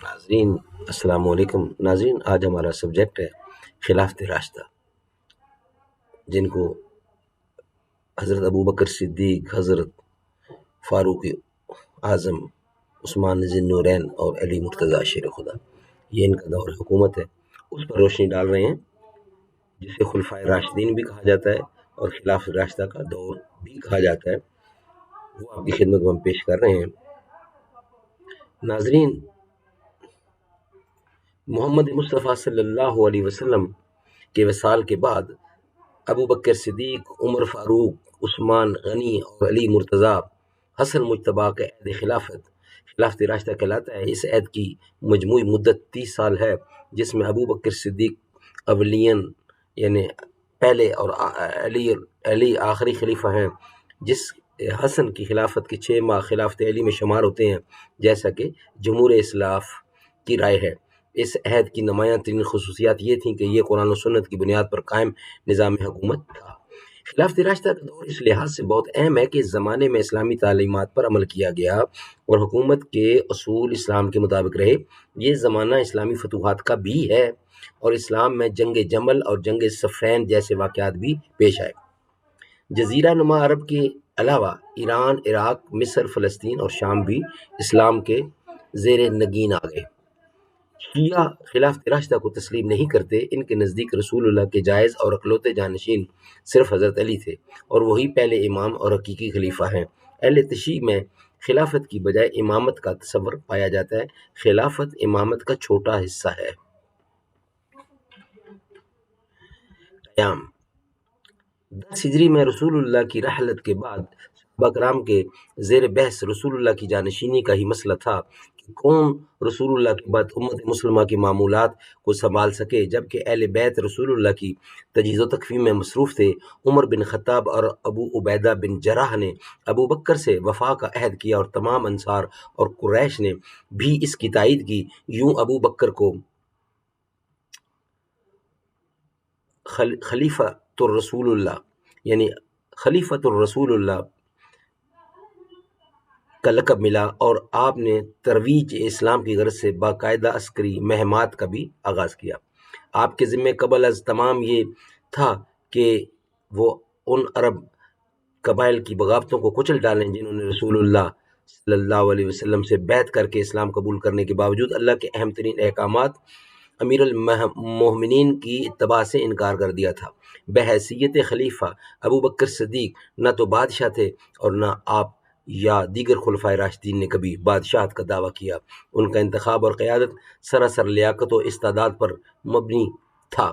ناظرین السلام علیکم ناظرین، آج ہمارا سبجیکٹ ہے خلافت راستہ، جن کو حضرت ابوبکر صدیق، حضرت فاروق اعظم، عثمان ذی النورین اور علی مرتضیٰ شیر خدا، یہ ان کا دور حکومت ہے، اس پر روشنی ڈال رہے ہیں جسے خلفائے راشدین بھی کہا جاتا ہے اور خلافت راستہ کا دور بھی کہا جاتا ہے، وہ آپ کی خدمت میں ہم پیش کر رہے ہیں۔ ناظرین، محمد مصطفیٰ صلی اللہ علیہ وسلم کے وصال کے بعد ابو بکر صدیق، عمر فاروق، عثمان غنی اور علی مرتضیٰ حسن مجتبیٰ کا عہد خلافت راستہ کہلاتا ہے۔ اس عہد کی مجموعی مدت 30 سال ہے، جس میں ابو بکر صدیق اولین یعنی پہلے اور علی آخری خلیفہ ہیں، جس حسن کی خلافت کے 6 ماہ خلافت علی میں شمار ہوتے ہیں، جیسا کہ جمہور اسلاف کی رائے ہے۔ اس عہد کی نمایاں ترین خصوصیات یہ تھیں کہ یہ قرآن و سنت کی بنیاد پر قائم نظام حکومت تھا۔ خلافت راستہ کا دور اس لحاظ سے بہت اہم ہے کہ اس زمانے میں اسلامی تعلیمات پر عمل کیا گیا اور حکومت کے اصول اسلام کے مطابق رہے۔ یہ زمانہ اسلامی فتوحات کا بھی ہے اور اسلام میں جنگ جمل اور جنگ صفین جیسے واقعات بھی پیش آئے۔ جزیرہ نما عرب کے علاوہ ایران، عراق، مصر، فلسطین اور شام بھی اسلام کے زیر نگین آ گئے۔ شیعہ خلافت راستہ کو تسلیم نہیں کرتے۔ ان کے نزدیک رسول اللہ کے جائز اور اکلوتے جانشین صرف حضرت علی تھے اور وہی پہلے امام اور حقیقی خلیفہ ہیں۔ اہل تشیع میں خلافت کی بجائے امامت کا تصور پایا جاتا ہے۔ خلافت امامت کا چھوٹا حصہ ہے۔ قیام 10 ہجری میں رسول اللہ کی رحلت کے بعد صحابہ کرام کے زیر بحث رسول اللہ کی جانشینی کا ہی مسئلہ تھا کہ کون رسول اللہ کے بعد امت مسلمہ کی معمولات کو سنبھال سکے، جبکہ اہل بیت رسول اللہ کی تجہیز و تکفین میں مصروف تھے۔ عمر بن خطاب اور ابو عبیدہ بن جراح نے ابو بکر سے وفا کا عہد کیا اور تمام انصار اور قریش نے بھی اس کی تائید کی۔ یوں ابو بکر کو خلیفۃ الرسول کا لقب ملا اور آپ نے ترویج اسلام کی غرض سے باقاعدہ عسکری مہمات کا بھی آغاز کیا۔ آپ کے ذمہ قبل از تمام یہ تھا کہ وہ ان عرب قبائل کی بغاوتوں کو کچل ڈالیں جنہوں نے رسول اللہ صلی اللہ علیہ وسلم سے بیعت کر کے اسلام قبول کرنے کے باوجود اللہ کے اہم ترین احکامات امیر المومنین کی اتباع سے انکار کر دیا تھا۔ بحیثیت خلیفہ ابو بکر صدیق نہ تو بادشاہ تھے اور نہ آپ یا دیگر خلفائے راشدین نے کبھی بادشاہت کا دعویٰ کیا۔ ان کا انتخاب اور قیادت سراسر لیاقت و استعداد پر مبنی تھا۔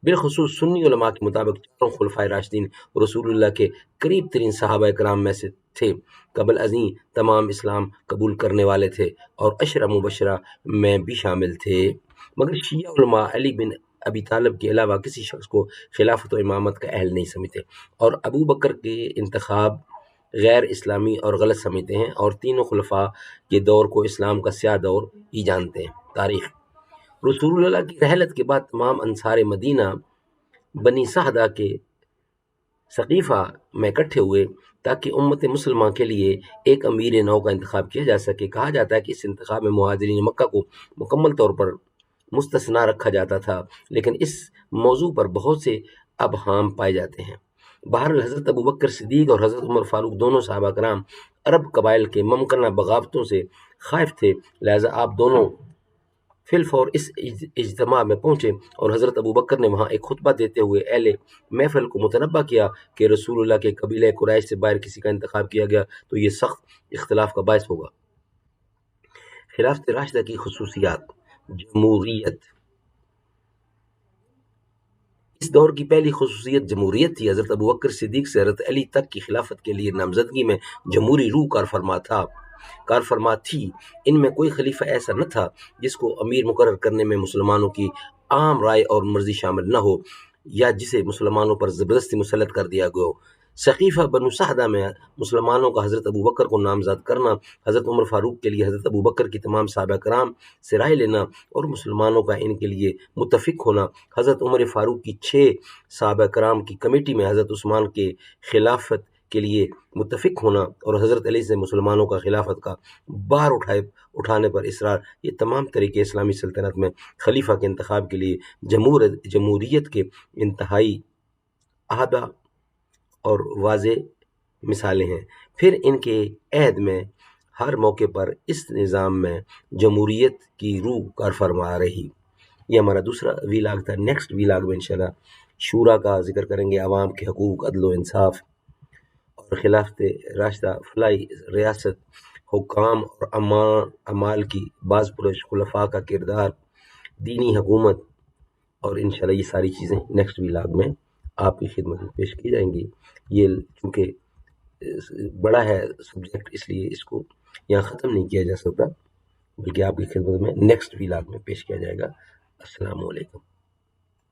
بالخصوص سنی علماء کے مطابق چاروں خلفائے راشدین رسول اللہ کے قریب ترین صحابہ کرام میں سے تھے۔ قبل ازیں تمام اسلام قبول کرنے والے تھے اور عشرہ مبشرہ میں بھی شامل تھے، مگر شیعہ علماء علی بن ابی طالب کے علاوہ کسی شخص کو خلافت و امامت کا اہل نہیں سمجھتے اور ابو بکر کے انتخاب غیر اسلامی اور غلط سمجھتے ہیں اور تینوں خلفاء کے دور کو اسلام کا سیاہ دور ہی جانتے ہیں۔ تاریخ رسول اللہ کی رحلت کے بعد تمام انصار مدینہ بنی سعدہ کے سقیفہ میں اکٹھے ہوئے تاکہ امت مسلمہ کے لیے ایک امیر نو کا انتخاب کیا جا سکے۔ کہا جاتا ہے کہ اس انتخاب میں مہاجرین مکہ کو مکمل طور پر مستثنیٰ رکھا جاتا تھا، لیکن اس موضوع پر بہت سے ابہام پائے جاتے ہیں۔ بہرحال حضرت ابوبکر صدیق اور حضرت عمر فاروق دونوں صحابہ کرام عرب قبائل کے ممکنہ بغاوتوں سے خائف تھے، لہذا آپ دونوں فی الفور اس اجتماع میں پہنچے اور حضرت ابوبکر نے وہاں ایک خطبہ دیتے ہوئے اہل محفل کو متنبہ کیا کہ رسول اللہ کے قبیلہ قریش سے باہر کسی کا انتخاب کیا گیا تو یہ سخت اختلاف کا باعث ہوگا۔ خلافت راشدہ کی خصوصیات۔ جمہوریت۔ اس دور کی پہلی خصوصیت جمہوریت تھی۔ حضرت ابوبکر صدیق سے حضرت علی تک کی خلافت کے لیے نامزدگی میں جمہوری روح کارفرما تھی۔ ان میں کوئی خلیفہ ایسا نہ تھا جس کو امیر مقرر کرنے میں مسلمانوں کی عام رائے اور مرضی شامل نہ ہو یا جسے مسلمانوں پر زبردستی مسلط کر دیا گیا ہو۔ سقیفہ بنو سعدہ میں مسلمانوں کا حضرت ابوبکر کو نامزد کرنا، حضرت عمر فاروق کے لیے حضرت ابوبکر کی تمام صحابہ کرام سے رائے لینا اور مسلمانوں کا ان کے لیے متفق ہونا، حضرت عمر فاروق کی 6 صحابہ کرام کی کمیٹی میں حضرت عثمان کے خلافت کے لیے متفق ہونا اور حضرت علی سے مسلمانوں کا خلافت کا بار اٹھانے پر اصرار، یہ تمام طریقے اسلامی سلطنت میں خلیفہ کے انتخاب کے لیے جمہوریت کے انتہائی اعلیٰ اور واضح مثالیں ہیں۔ پھر ان کے عہد میں ہر موقع پر اس نظام میں جمہوریت کی روح کار فرما رہی۔ یہ ہمارا دوسرا ویلاگ تھا۔ نیکسٹ ویلاگ میں انشاءاللہ شورا کا ذکر کریں گے، عوام کے حقوق، عدل و انصاف اور خلافت راشدہ، فلاحی ریاست، حکام اور اعمال کی باز پرش خلفاء کا کردار، دینی حکومت، اور انشاءاللہ یہ ساری چیزیں نیکسٹ ویلاگ میں آپ کی خدمت میں پیش کی جائیں گی۔ یہ چونکہ بڑا ہے سبجیکٹ، اس لیے اس کو یہاں ختم نہیں کیا جا سکتا، بلکہ آپ کی خدمت میں نیکسٹ ویلاگ میں پیش کیا جائے گا۔ السلام علیکم۔